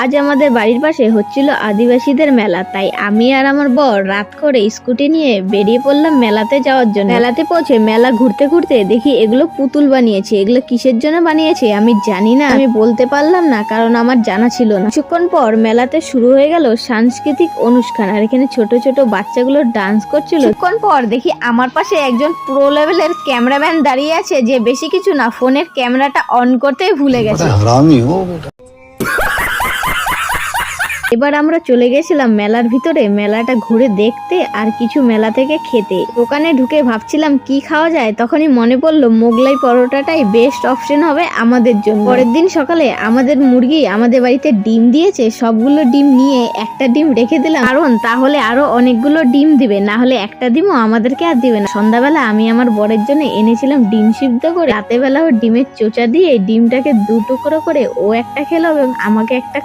আজ আমাদের বাড়ির পাশে হচ্ছিল আদিবাসীদের মেলা, তাই আমি আর আমার বর রাত করে স্কুটি নিয়ে বেরিয়ে পড়লাম মেলাতে যাওয়ার জন্য। মেলাতে পৌঁছে মেলা ঘুরতে ঘুরতে দেখি এগুলো পুতুল বানিয়েছে। এগুলো কিসের জন্য বানিয়েছে আমি জানি না, আমি বলতে পারলাম না কারণ আমার জানা ছিল না। কিছুক্ষণ পর মেলাতে শুরু হয়ে গেল সাংস্কৃতিক অনুষ্ঠান, আর এখানে ছোট ছোট বাচ্চাগুলো ডান্স করছিল। কিছুক্ষণ পর দেখি আমার পাশে একজন প্রো লেভেলের ক্যামেরাম্যান দাঁড়িয়ে আছে, যে বেশি কিছু না, ফোনের ক্যামেরাটা অন করতেই ভুলে গেছে। এবার আমরা চলে গেছিলাম মেলার ভিতরে, মেলাটা ঘুরে দেখতে আর কিছু মেলা থেকে খেতে। দোকানে ঢুকে ভাবছিলাম কি খাওয়া যায়, তখনই মনে পড়লো মোগলাই পরোটাটাই বেস্ট অপশন হবে আমাদের জন্য। পরের দিন সকালে আমাদের মুরগি আমাদের বাড়িতে ডিম দিয়েছে, সবগুলো ডিম নিয়ে একটা ডিম রেখে দিলাম, কারণ তাহলে আরো অনেকগুলো ডিম দিবে, না হলে একটা ডিমও আমাদেরকে আর দিবে না। সন্ধ্যাবেলা আমি আমার বরের জন্য এনেছিলাম ডিম সিদ্ধ করে, রাতের বেলা ও ডিমের চোচা দিয়ে ডিমটাকে 2 টুকরো করে ও একটা খেলো এবং আমাকে একটা